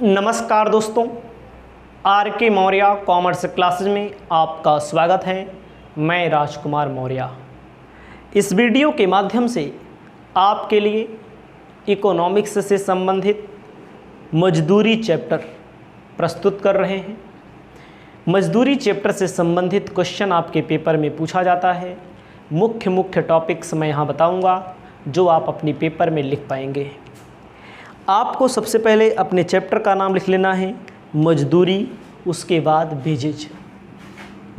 नमस्कार दोस्तों, आर के मौर्य कॉमर्स क्लासेज में आपका स्वागत है। मैं राजकुमार मौर्य। इस वीडियो के माध्यम से आपके लिए इकोनॉमिक्स से संबंधित मजदूरी चैप्टर प्रस्तुत कर रहे हैं। मजदूरी चैप्टर से संबंधित क्वेश्चन आपके पेपर में पूछा जाता है। मुख्य टॉपिक्स मैं यहाँ बताऊँगा जो आप अपनी पेपर में लिख पाएंगे। आपको सबसे पहले अपने चैप्टर का नाम लिख लेना है मजदूरी, उसके बाद वेजेज।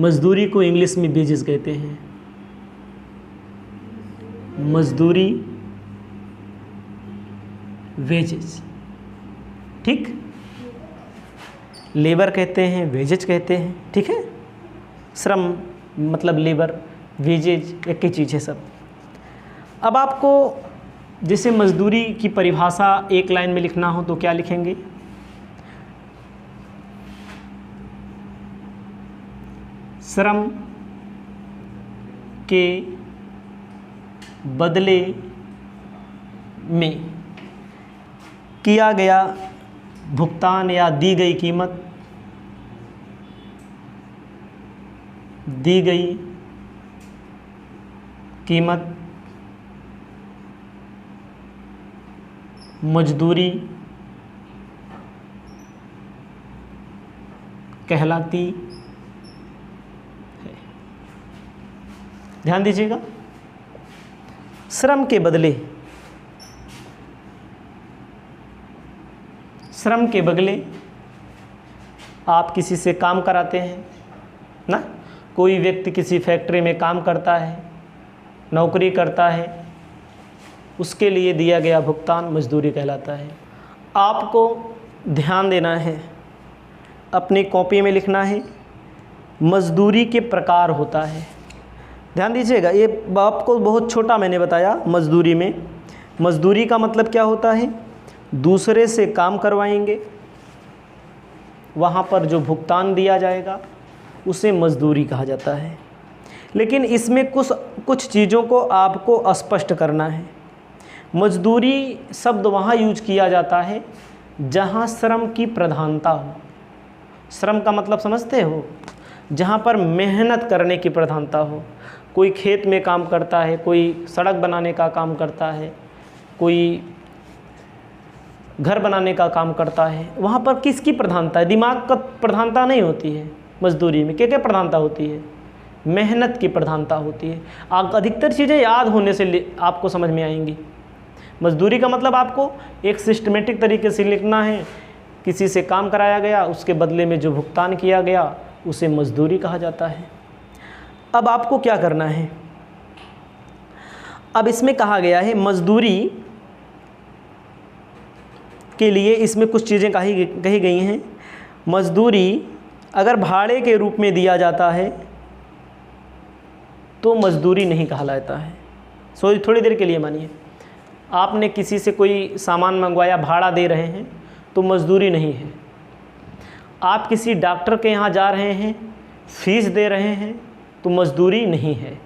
मजदूरी को इंग्लिश में वेजेज कहते हैं। मजदूरी, वेजेज, ठीक। लेबर कहते हैं, वेजेज कहते हैं, ठीक है। श्रम मतलब लेबर, वेजेज एक ही चीज़ है सब। अब आपको जैसे मजदूरी की परिभाषा एक लाइन में लिखना हो तो क्या लिखेंगे? श्रम के बदले में किया गया भुगतान या दी गई कीमत, मजदूरी कहलाती है। ध्यान दीजिएगा, श्रम के बदले आप किसी से काम कराते हैं ना। कोई व्यक्ति किसी फैक्ट्री में काम करता है, नौकरी करता है, उसके लिए दिया गया भुगतान मजदूरी कहलाता है। आपको ध्यान देना है, अपनी कॉपी में लिखना है मजदूरी के प्रकार होता है। ध्यान दीजिएगा, ये आपको बहुत छोटा मैंने बताया। मजदूरी में मजदूरी का मतलब क्या होता है? दूसरे से काम करवाएंगे, वहाँ पर जो भुगतान दिया जाएगा उसे मजदूरी कहा जाता है। लेकिन इसमें कुछ चीज़ों को आपको स्पष्ट करना है। मजदूरी शब्द वहाँ यूज किया जाता है जहाँ श्रम की प्रधानता हो। श्रम का मतलब समझते हो? जहाँ पर मेहनत करने की प्रधानता हो। कोई खेत में काम करता है, कोई सड़क बनाने का काम करता है, कोई घर बनाने का काम करता है, वहाँ पर किसकी प्रधानता है? दिमाग का प्रधानता नहीं होती है। मजदूरी में क्या क्या प्रधानता होती है? मेहनत की प्रधानता होती है। अधिकतर चीज़ें याद होने से आपको समझ में आएंगी। मजदूरी का मतलब आपको एक सिस्टमेटिक तरीके से लिखना है। किसी से काम कराया गया, उसके बदले में जो भुगतान किया गया उसे मजदूरी कहा जाता है। अब आपको क्या करना है? अब इसमें कहा गया है मजदूरी के लिए इसमें कुछ चीज़ें कही गई हैं। मजदूरी अगर भाड़े के रूप में दिया जाता है तो मजदूरी नहीं कहलाता है। थोड़ी देर के लिए मानिए, आपने किसी से कोई सामान मंगवाया, भाड़ा दे रहे हैं तो मजदूरी नहीं है। आप किसी डॉक्टर के यहाँ जा रहे हैं, फीस दे रहे हैं तो मजदूरी नहीं है।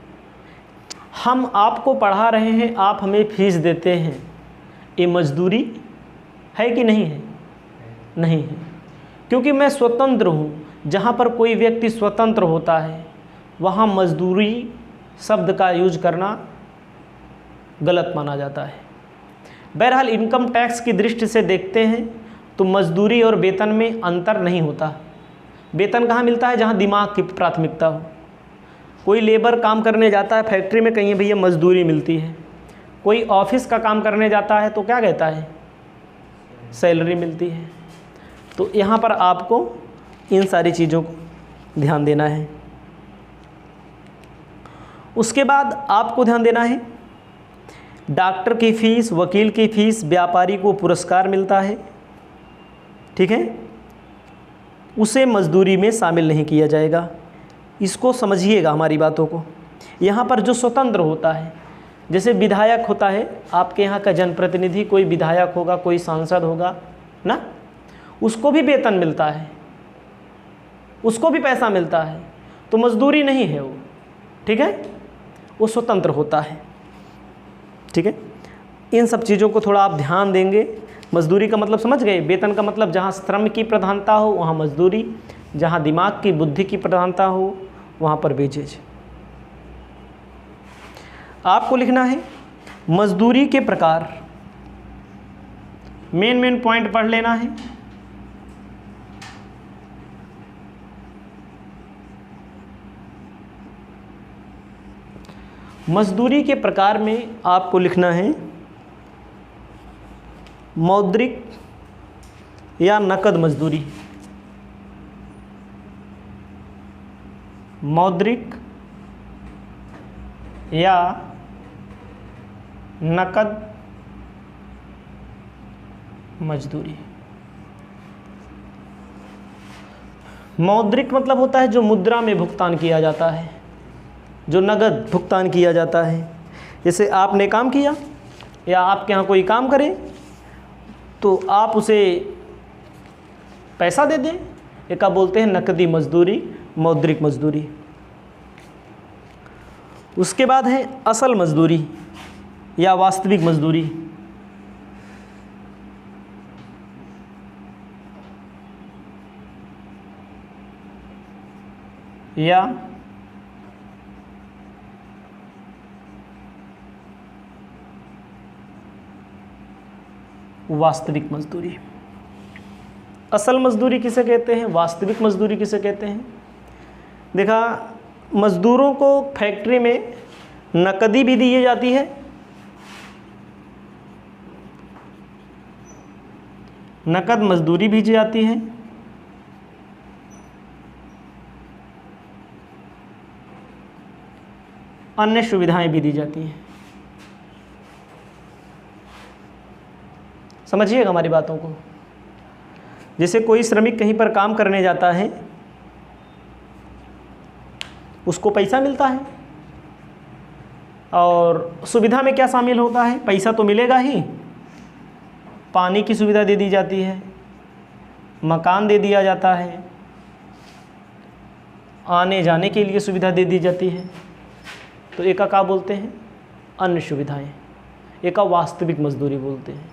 हम आपको पढ़ा रहे हैं, आप हमें फीस देते हैं, ये मजदूरी है कि नहीं है? नहीं है, क्योंकि मैं स्वतंत्र हूँ। जहाँ पर कोई व्यक्ति स्वतंत्र होता है वहाँ मजदूरी शब्द का यूज करना गलत माना जाता है। बहरहाल इनकम टैक्स की दृष्टि से देखते हैं तो मजदूरी और वेतन में अंतर नहीं होता। वेतन कहाँ मिलता है? जहाँ दिमाग की प्राथमिकता हो। कोई लेबर काम करने जाता है फैक्ट्री में, कहीं भैया मजदूरी मिलती है। कोई ऑफिस का काम करने जाता है तो क्या कहता है? सैलरी मिलती है। तो यहाँ पर आपको इन सारी चीज़ों को ध्यान देना है। उसके बाद आपको ध्यान देना है डॉक्टर की फ़ीस, वकील की फ़ीस, व्यापारी को पुरस्कार मिलता है, ठीक है, उसे मजदूरी में शामिल नहीं किया जाएगा। इसको समझिएगा हमारी बातों को। यहाँ पर जो स्वतंत्र होता है, जैसे विधायक होता है, आपके यहाँ का जनप्रतिनिधि कोई विधायक होगा, कोई सांसद होगा ना, उसको भी वेतन मिलता है, उसको भी पैसा मिलता है, तो मजदूरी नहीं है वो, ठीक है, वो स्वतंत्र होता है, ठीक है। इन सब चीज़ों को थोड़ा आप ध्यान देंगे। मजदूरी का मतलब समझ गए, वेतन का मतलब जहाँ श्रम की प्रधानता हो वहाँ मजदूरी, जहाँ दिमाग की बुद्धि की प्रधानता हो वहाँ पर वेजेज। आपको लिखना है मजदूरी के प्रकार, मेन पॉइंट पढ़ लेना है। मजदूरी के प्रकार में आपको लिखना है मौद्रिक या नकद मजदूरी। मौद्रिक या नकद मजदूरी। मौद्रिक मतलब होता है जो मुद्रा में भुगतान किया जाता है, जो नगद भुगतान किया जाता है। जैसे आपने काम किया या आपके यहाँ कोई काम करे तो आप उसे पैसा दे दें, एक आप बोलते हैं नकदी मजदूरी, मौद्रिक मजदूरी। उसके बाद है असल मजदूरी या वास्तविक मजदूरी। या वास्तविक मजदूरी। असल मजदूरी किसे कहते हैं, वास्तविक मजदूरी किसे कहते हैं? देखा, मजदूरों को फैक्ट्री में नकदी भी दी जाती है, नकद मजदूरी भी दी जाती है, अन्य सुविधाएं भी दी जाती हैं। समझिएगा हमारी बातों को। जैसे कोई श्रमिक कहीं पर काम करने जाता है, उसको पैसा मिलता है, और सुविधा में क्या शामिल होता है? पैसा तो मिलेगा ही, पानी की सुविधा दे दी जाती है, मकान दे दिया जाता है, आने जाने के लिए सुविधा दे दी जाती है। तो एक का क्या बोलते हैं? अन्य सुविधाएं। एक का वास्तविक मजदूरी बोलते हैं।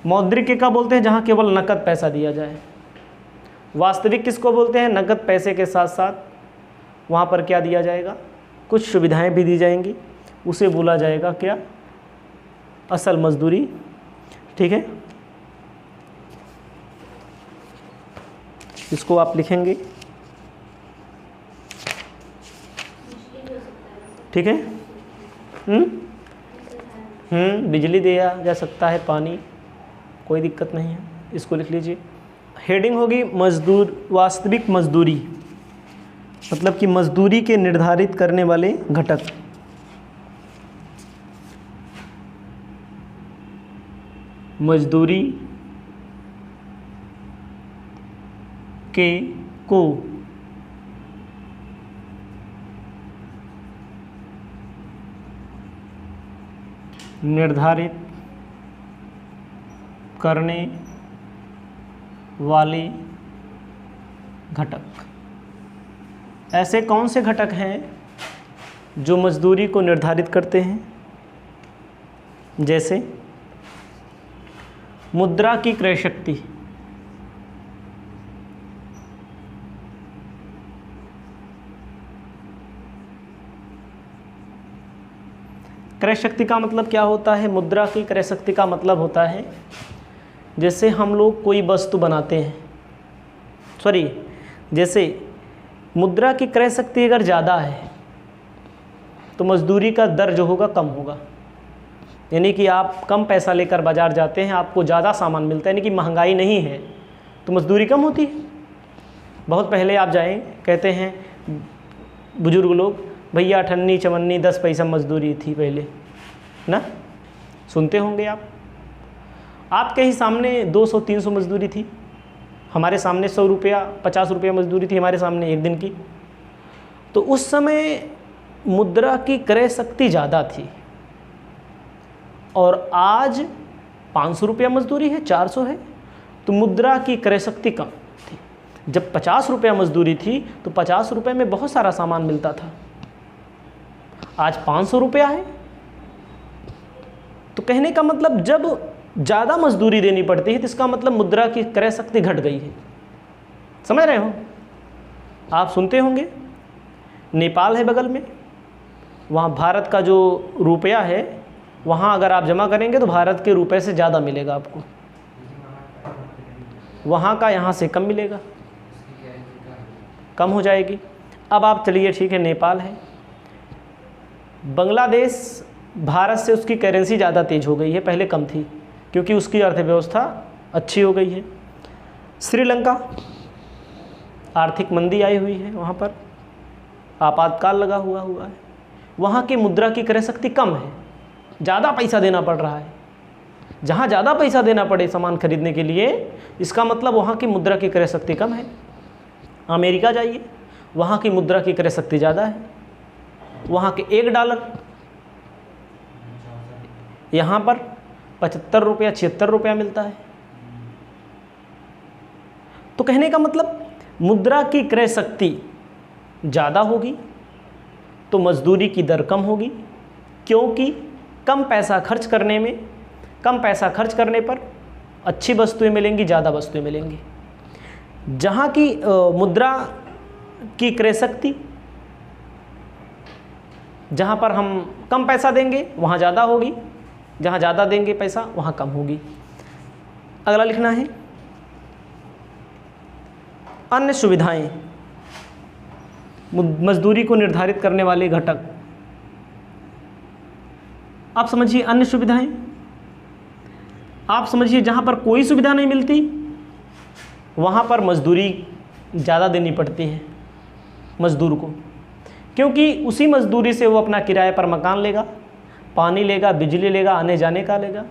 मौद्रिक के का बोलते हैं जहाँ केवल नकद पैसा दिया जाए। वास्तविक किसको बोलते हैं? नकद पैसे के साथ साथ वहाँ पर क्या दिया जाएगा? कुछ सुविधाएं भी दी जाएंगी, उसे बोला जाएगा क्या? असल मजदूरी। ठीक है, इसको आप लिखेंगे। ठीक है, बिजली दिया जा सकता है, पानी, कोई दिक्कत नहीं है, इसको लिख लीजिए। हेडिंग होगी मजदूर, वास्तविक मजदूरी, मतलब कि मजदूरी के निर्धारित करने वाले घटक। मजदूरी के को निर्धारित करने वाले घटक। ऐसे कौन से घटक हैं जो मजदूरी को निर्धारित करते हैं? जैसे मुद्रा की क्रय शक्ति, क्रय शक्ति का मतलब क्या होता है? मुद्रा की क्रय शक्ति का मतलब होता है जैसे हम लोग कोई वस्तु बनाते हैं, जैसे मुद्रा की क्रय शक्ति अगर ज़्यादा है तो मजदूरी का दर जो होगा कम होगा। यानी कि आप कम पैसा लेकर बाज़ार जाते हैं, आपको ज़्यादा सामान मिलता है, यानी कि महंगाई नहीं है तो मजदूरी कम होती है। बहुत पहले आप जाएं, कहते हैं बुजुर्ग लोग, भैया अठन्नी चवन्नी 10 पैसा मजदूरी थी पहले ना, सुनते होंगे आप। आपके ही सामने 200-300 मजदूरी थी, हमारे सामने 100 रुपया 50 रुपया मजदूरी थी हमारे सामने एक दिन की। तो उस समय मुद्रा की क्रय शक्ति ज़्यादा थी, और आज 500 रुपया मजदूरी है, 400 है, तो मुद्रा की क्रय शक्ति कम थी। जब 50 रुपया मजदूरी थी तो 50 रुपये में बहुत सारा सामान मिलता था। आज 500 रुपया है कहने का मतलब जब ज़्यादा मजदूरी देनी पड़ती है तो इसका मतलब मुद्रा की क्रय शक्ति घट गई है। समझ रहे हो? आप सुनते होंगे नेपाल है बगल में, वहाँ भारत का जो रुपया है वहाँ अगर आप जमा करेंगे तो भारत के रुपए से ज़्यादा मिलेगा आपको, वहाँ का यहाँ से कम मिलेगा, कम हो जाएगी। अब आप चलिए ठीक है, नेपाल है, बांग्लादेश भारत से उसकी करेंसी ज़्यादा तेज़ हो गई है, पहले कम थी क्योंकि उसकी अर्थव्यवस्था अच्छी हो गई है। श्रीलंका आर्थिक मंदी आई हुई है, वहाँ पर आपातकाल लगा हुआ है, वहाँ की मुद्रा की क्रय शक्ति कम है, ज़्यादा पैसा देना पड़ रहा है। जहाँ ज़्यादा पैसा देना पड़े सामान खरीदने के लिए, इसका मतलब वहाँ की मुद्रा की क्रय शक्ति कम है। अमेरिका जाइए, वहाँ की मुद्रा की क्रय शक्ति ज़्यादा है, वहाँ के $1 यहाँ पर 75 रुपया 76 रुपया मिलता है। तो कहने का मतलब मुद्रा की क्रय शक्ति ज़्यादा होगी तो मजदूरी की दर कम होगी, क्योंकि कम पैसा खर्च करने पर अच्छी वस्तुएं मिलेंगी, ज़्यादा वस्तुएं मिलेंगी। जहाँ की मुद्रा की क्रय शक्ति, जहाँ पर हम कम पैसा देंगे वहाँ ज़्यादा होगी, जहाँ ज़्यादा देंगे पैसा वहाँ कम होगी। अगला लिखना है अन्य सुविधाएं, मजदूरी को निर्धारित करने वाले घटक। आप समझिए अन्य सुविधाएं, आप समझिए जहाँ पर कोई सुविधा नहीं मिलती वहाँ पर मजदूरी ज़्यादा देनी पड़ती है मजदूर को, क्योंकि उसी मजदूरी से वो अपना किराए पर मकान लेगा, पानी लेगा, बिजली लेगा, आने जाने का लेगा।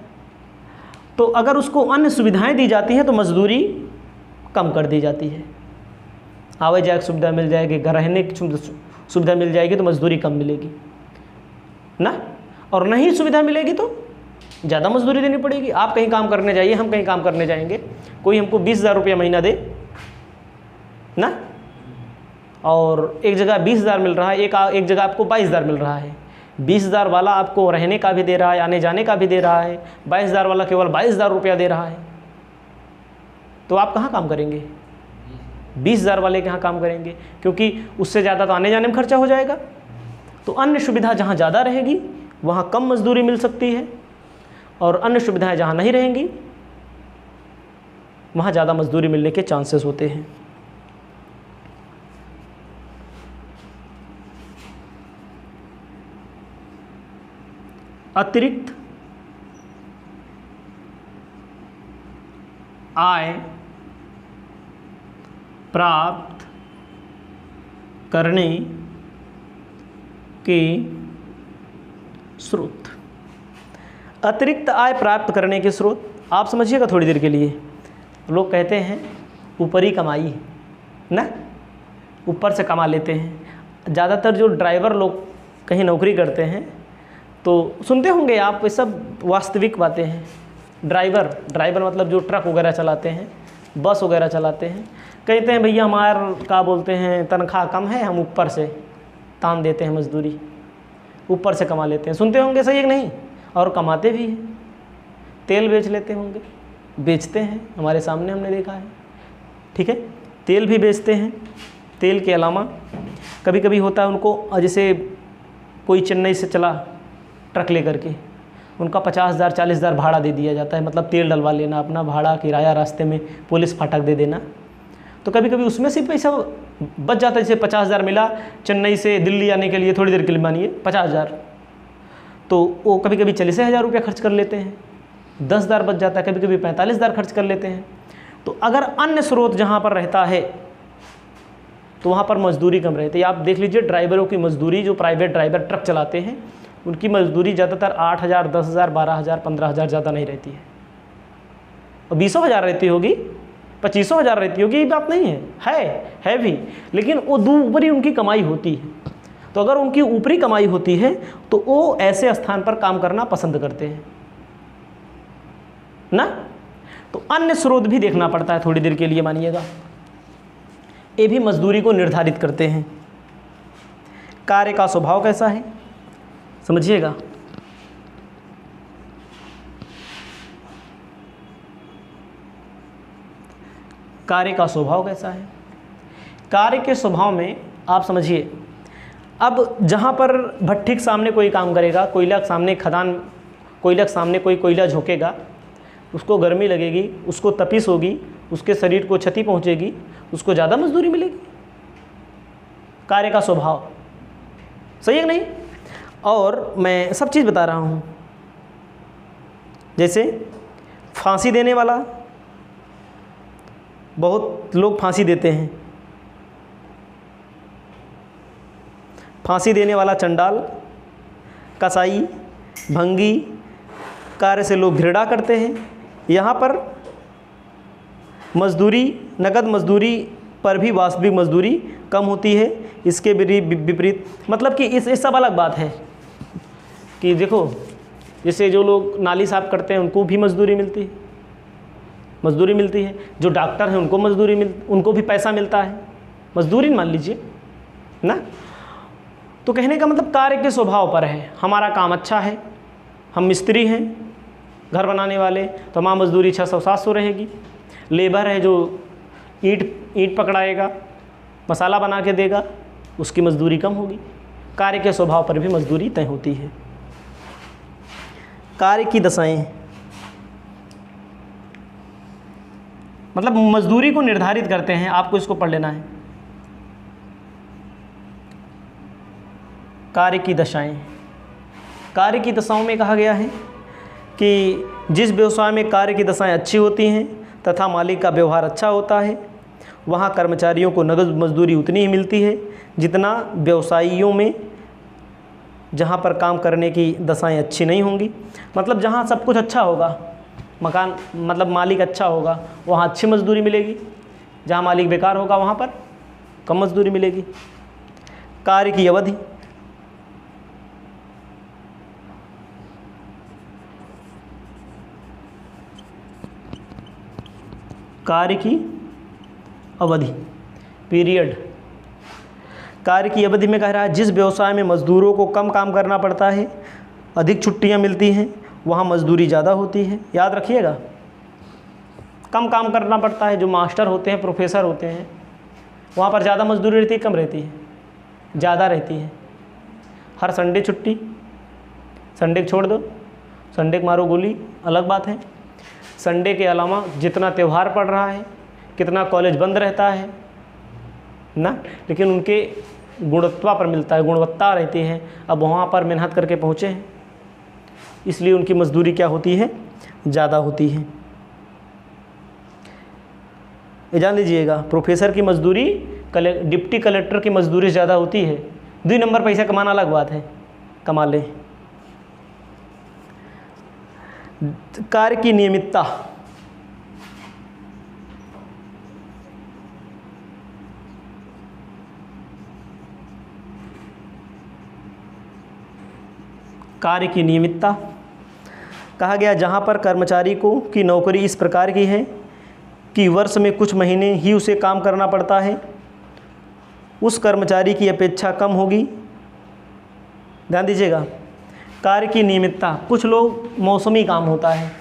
तो अगर उसको अन्य सुविधाएं दी जाती हैं तो मजदूरी कम कर दी जाती है। आवाजाही की सुविधा मिल जाएगी, घर रहने की सुविधा मिल जाएगी तो मजदूरी कम मिलेगी ना, और नहीं सुविधा मिलेगी तो ज़्यादा मजदूरी देनी पड़ेगी। आप कहीं काम करने जाइए, हम कहीं काम करने जाएंगे, कोई हमको 20,000 रुपया महीना दे ना, और एक जगह 20,000 मिल रहा है, एक जगह आपको 22,000 मिल रहा है। 20,000 वाला आपको रहने का भी दे रहा है, आने जाने का भी दे रहा है, 22,000 वाला केवल 22,000 रुपया दे रहा है, तो आप कहाँ काम करेंगे? 20,000 वाले के यहाँ काम करेंगे, क्योंकि उससे ज़्यादा तो आने जाने में खर्चा हो जाएगा। तो अन्य सुविधा जहाँ ज़्यादा रहेगी वहाँ कम मजदूरी मिल सकती है, और अन्य सुविधाएं जहाँ नहीं रहेंगी वहाँ ज़्यादा मजदूरी मिलने के चांसेस होते हैं। अतिरिक्त आय प्राप्त करने के स्रोत। अतिरिक्त आय प्राप्त करने के स्रोत, आप समझिएगा थोड़ी देर के लिए। लोग कहते हैं ऊपरी कमाई ना, ऊपर से कमा लेते हैं। ज़्यादातर जो ड्राइवर लोग कहीं नौकरी करते हैं तो सुनते होंगे आप, ये सब वास्तविक बातें हैं। ड्राइवर मतलब जो ट्रक वगैरह चलाते हैं, बस वगैरह चलाते हैं, कहते हैं भैया हमारा क्या बोलते हैं तनख्वाह कम है, हम ऊपर से तान देते हैं मजदूरी, ऊपर से कमा लेते हैं। सुनते होंगे, सही है कि नहीं? और कमाते भी हैं। तेल बेच लेते होंगे, बेचते हैं, हमारे सामने हमने देखा है, ठीक है। तेल भी बेचते हैं। तेल के अलावा कभी कभी होता है उनको, जैसे कोई चेन्नई से चला ट्रक लेकर के, उनका 50,000 40,000 भाड़ा दे दिया जाता है, मतलब तेल डलवा लेना, अपना भाड़ा किराया रास्ते में पुलिस फाटक दे देना। तो कभी कभी उसमें से पैसा बच जाता है। जैसे 50,000 मिला चेन्नई से दिल्ली आने के लिए, थोड़ी देर के लिए मानिए 50,000, तो वो कभी कभी 40,000 रुपया खर्च कर लेते हैं, 10,000 बच जाता है, कभी कभी 45,000 खर्च कर लेते हैं। तो अगर अन्य स्रोत जहाँ पर रहता है तो वहाँ पर मजदूरी कम रहती है। आप देख लीजिए ड्राइवरों की मजदूरी, जो प्राइवेट ड्राइवर ट्रक चलाते हैं उनकी मजदूरी ज़्यादातर 8,000 10,000 12,000 15,000 ज़्यादा नहीं रहती है, और 20,000 रहती होगी, 25,000 रहती होगी, ये बात नहीं है भी, लेकिन वो ऊपरी उनकी कमाई होती है। तो अगर उनकी ऊपरी कमाई होती है तो वो ऐसे स्थान पर काम करना पसंद करते हैं ना। तो अन्य स्रोत भी देखना पड़ता है थोड़ी देर के लिए, मानिएगा, ये भी मजदूरी को निर्धारित करते हैं। कार्य का स्वभाव कैसा है समझिएगा। कार्य का स्वभाव कैसा है। कार्य के स्वभाव में आप समझिए, अब जहाँ पर भट्ठी के सामने कोई काम करेगा, कोयला के सामने खदान, कोयला के सामने कोई कोयला झोंकेगा, उसको गर्मी लगेगी, उसको तपिश होगी, उसके शरीर को क्षति पहुँचेगी, उसको ज़्यादा मजदूरी मिलेगी। कार्य का स्वभाव सही है कि नहीं। और मैं सब चीज़ बता रहा हूँ, जैसे फांसी देने वाला, बहुत लोग फांसी देते हैं, फांसी देने वाला चंडाल, कसाई, भंगी, कार्य से लोग घृणा करते हैं। यहाँ पर मजदूरी, नकद मजदूरी पर भी वास्तविक मजदूरी कम होती है। इसके विपरीत मतलब कि इस सब अलग बात है कि देखो, जैसे जो लोग नाली साफ करते हैं उनको भी मजदूरी मिलती है, जो डॉक्टर हैं उनको भी पैसा मिलता है, मजदूरी मान लीजिए ना। तो कहने का मतलब कार्य के स्वभाव पर है। हमारा काम अच्छा है, हम मिस्त्री हैं घर बनाने वाले, तो हमारी मजदूरी 600-700 रहेगी। लेबर है जो ईंट पकड़ाएगा, मसाला बना के देगा, उसकी मजदूरी कम होगी। कार्य के स्वभाव पर भी मजदूरी तय होती है। कार्य की दशाएं मतलब मजदूरी को निर्धारित करते हैं, आपको इसको पढ़ लेना है। कार्य की दशाएं, कार्य की दशाओं में कहा गया है कि जिस व्यवसाय में कार्य की दशाएं अच्छी होती हैं तथा मालिक का व्यवहार अच्छा होता है, वहाँ कर्मचारियों को नगद मजदूरी उतनी ही मिलती है जितना व्यवसायियों में जहाँ पर काम करने की दशाएं अच्छी नहीं होंगी। मतलब जहाँ सब कुछ अच्छा होगा, मकान मतलब मालिक अच्छा होगा, वहाँ अच्छी मजदूरी मिलेगी। जहाँ मालिक बेकार होगा वहाँ पर कम मजदूरी मिलेगी। कार्य की अवधि, कार्य की अवधि पीरियड, कार्य की अवधि में कह रहा है जिस व्यवसाय में मजदूरों को कम काम करना पड़ता है, अधिक छुट्टियां मिलती हैं, वहाँ मजदूरी ज़्यादा होती है। याद रखिएगा, कम काम करना पड़ता है। जो मास्टर होते हैं, प्रोफेसर होते हैं, वहाँ पर ज़्यादा मजदूरी रहती है, कम रहती है? ज़्यादा रहती है। हर संडे छुट्टी, संडे को छोड़ दो, संडे को मारो गोली, अलग बात है। संडे के अलावा जितना त्यौहार पड़ रहा है, कितना कॉलेज बंद रहता है ना, लेकिन उनके गुणवत्ता पर मिलता है, गुणवत्ता रहती है। अब वहाँ पर मेहनत करके पहुँचे हैं, इसलिए उनकी मजदूरी क्या होती है? ज़्यादा होती है। ये जान लीजिएगा, प्रोफेसर की मजदूरी डिप्टी कलेक्टर की मजदूरी ज़्यादा होती है। 2 नंबर पैसा कमाना अलग बात है, कमा ले। कार्य की नियमितता, कार्य की नियमितता कहा गया जहाँ पर कर्मचारी को की नौकरी इस प्रकार की है कि वर्ष में कुछ महीने ही उसे काम करना पड़ता है, उस कर्मचारी की अपेक्षा कम होगी। ध्यान दीजिएगा, कार्य की नियमितता, कुछ लोग मौसमी काम होता है,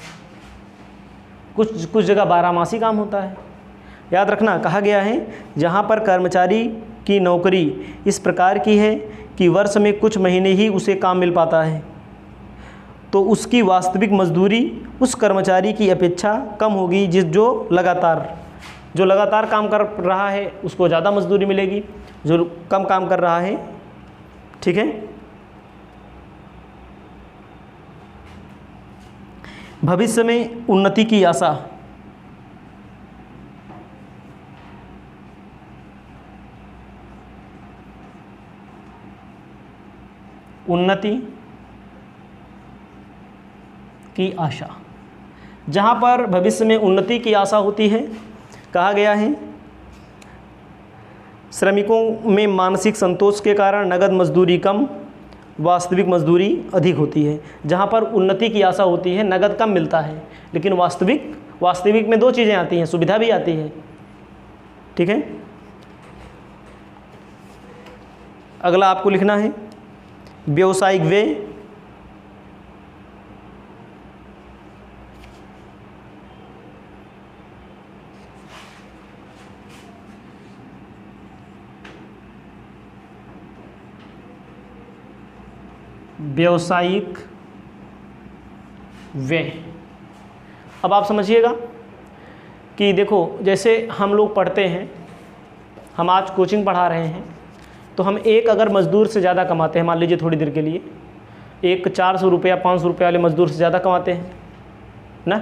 कुछ जगह 12 मासी काम होता है। याद रखना, कहा गया है जहाँ पर कर्मचारी की नौकरी इस प्रकार की है कि वर्ष में कुछ महीने ही उसे काम मिल पाता है, तो उसकी वास्तविक मजदूरी उस कर्मचारी की अपेक्षा कम होगी जो लगातार काम कर रहा है उसको ज़्यादा मजदूरी मिलेगी, जो कम काम कर रहा है। ठीक है। भविष्य में उन्नति की आशा, उन्नति की आशा, जहाँ पर भविष्य में उन्नति की आशा होती है, कहा गया है श्रमिकों में मानसिक संतोष के कारण नगद मजदूरी कम, वास्तविक मजदूरी अधिक होती है। जहाँ पर उन्नति की आशा होती है, नगद कम मिलता है, लेकिन वास्तविक में 2 चीज़ें आती हैं, सुविधा भी आती है। ठीक है। अगला आपको लिखना है व्यावसायिक व्यय, व्यावसायिक व्यय। अब आप समझिएगा कि देखो, जैसे हम लोग पढ़ते हैं, हम आज कोचिंग पढ़ा रहे हैं, तो हम एक अगर मज़दूर से ज़्यादा कमाते हैं, मान लीजिए थोड़ी देर के लिए, एक 400 रुपया 500 रुपये वाले मज़दूर से ज़्यादा कमाते हैं ना,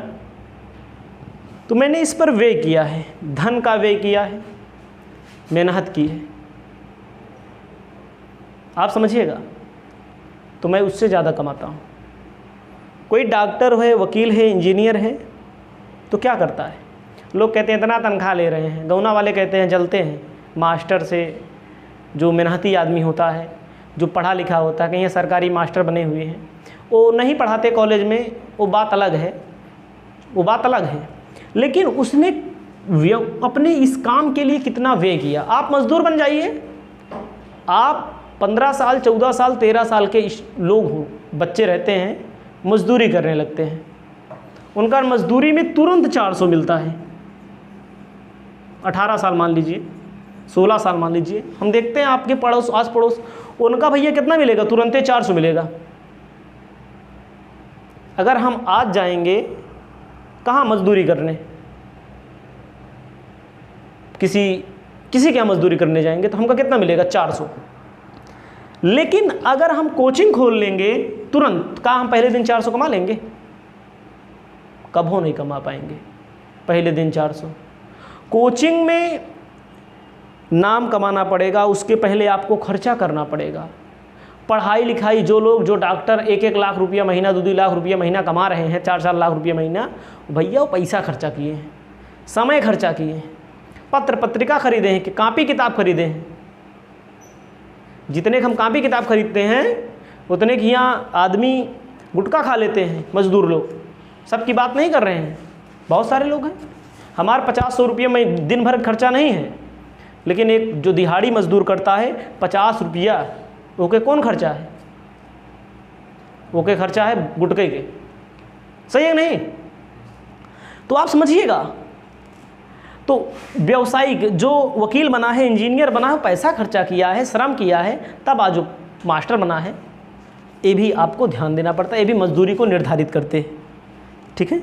तो मैंने इस पर व्यय किया है, धन का व्यय किया है, मेहनत की है, आप समझिएगा, तो मैं उससे ज़्यादा कमाता हूँ। कोई डॉक्टर है, वकील है, इंजीनियर है, तो क्या करता है, लोग कहते हैं इतना तनख्वाह ले रहे हैं, गौना वाले कहते हैं जलते हैं, मास्टर से जो मेहनती आदमी होता है, जो पढ़ा लिखा होता है, कहीं सरकारी मास्टर बने हुए हैं, वो नहीं पढ़ाते कॉलेज में, वो बात अलग है, वो बात अलग है, लेकिन उसने अपने इस काम के लिए कितना व्यय किया। आप मजदूर बन जाइए, आप 15 साल 14 साल 13 साल के लोग हो, बच्चे रहते हैं, मजदूरी करने लगते हैं, उनका मजदूरी में तुरंत 400 मिलता है। 18 साल मान लीजिए, 16 साल मान लीजिए, हम देखते हैं आपके पड़ोस, आस पड़ोस, उनका भैया कितना मिलेगा, तुरंत 400 मिलेगा। अगर हम आज जाएंगे कहाँ मजदूरी करने, किसी के यहाँ मजदूरी करने जाएंगे, तो हमका कितना मिलेगा, 400। लेकिन अगर हम कोचिंग खोल लेंगे तुरंत, कहाँ हम पहले दिन 400 कमा लेंगे, कभी नहीं कमा पाएंगे पहले दिन 400। कोचिंग में नाम कमाना पड़ेगा, उसके पहले आपको खर्चा करना पड़ेगा। पढ़ाई लिखाई, जो लोग, जो डॉक्टर 1-1 लाख रुपया महीना, 2-2 लाख रुपया महीना कमा रहे हैं, 4-4 लाख रुपया महीना, भैया वो पैसा खर्चा किए हैं, समय खर्चा किए हैं, पत्र पत्रिका खरीदे हैं, कि कॉपी किताब खरीदे हैं। जितने हम कॉपी किताब खरीदते हैं, उतने कि यहाँ आदमी गुटखा खा लेते हैं मजदूर लोग। सबकी बात नहीं कर रहे हैं, बहुत सारे लोग हैं। हमारे 50-100 रुपये में दिन भर खर्चा नहीं है, लेकिन एक जो दिहाड़ी मजदूर करता है 50 रुपया, ओके कौन खर्चा है, ओके खर्चा है गुटखे के, सही है नहीं। तो आप समझिएगा, तो व्यावसायिक, जो वकील बना है, इंजीनियर बना है, पैसा खर्चा किया है, श्रम किया है, तब आज जो मास्टर बना है, ये भी आपको ध्यान देना पड़ता है, ये भी मजदूरी को निर्धारित करते हैं। ठीक है,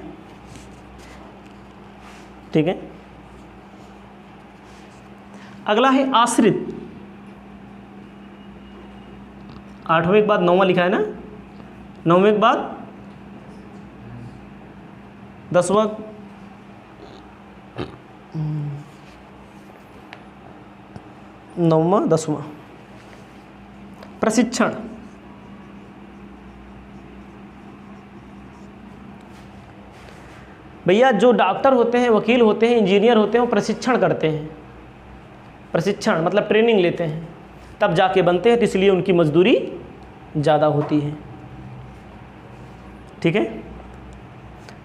ठीक है। अगला है आश्रित। 8वें के बाद 9वां लिखा है ना, 9वें के बाद 10वां, 9वां 10वां। प्रशिक्षण। भैया जो डॉक्टर होते हैं, वकील होते हैं, इंजीनियर होते हैं, वो प्रशिक्षण करते हैं। प्रशिक्षण मतलब ट्रेनिंग लेते हैं, तब जाके बनते हैं, तो इसलिए उनकी मजदूरी ज़्यादा होती है। ठीक है,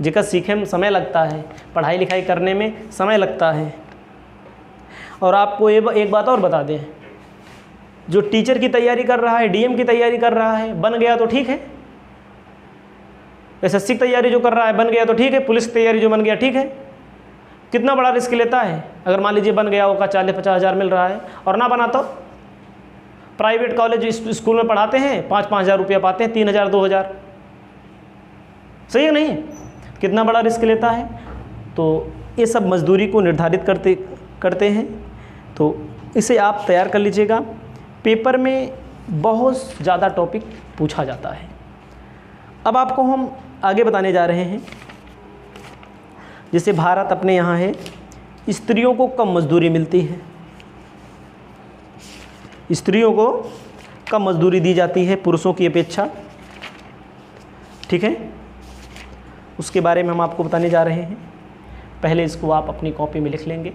जिसका सीखने में समय लगता है, पढ़ाई लिखाई करने में समय लगता है। और आपको एक बात और बता दें, जो टीचर की तैयारी कर रहा है, डीएम की तैयारी कर रहा है, बन गया तो ठीक है, एसएससी की तैयारी जो कर रहा है बन गया तो ठीक है, पुलिस की तैयारी जो बन गया ठीक है। कितना बड़ा रिस्क लेता है, अगर मान लीजिए बन गया, वो का 40-50 हज़ार मिल रहा है, और ना बना तो प्राइवेट कॉलेज स्कूल में पढ़ाते हैं, 5-5 हज़ार रुपया पाते हैं, 3 हज़ार 2 हज़ार, सही है नहीं, कितना बड़ा रिस्क लेता है। तो ये सब मजदूरी को निर्धारित करते हैं, तो इसे आप तैयार कर लीजिएगा। पेपर में बहुत ज़्यादा टॉपिक पूछा जाता है। अब आपको हम आगे बताने जा रहे हैं, जैसे भारत अपने यहाँ है, स्त्रियों को कम मजदूरी मिलती है, स्त्रियों को कम मजदूरी दी जाती है पुरुषों की अपेक्षा। ठीक है, उसके बारे में हम आपको बताने जा रहे हैं। पहले इसको आप अपनी कॉपी में लिख लेंगे।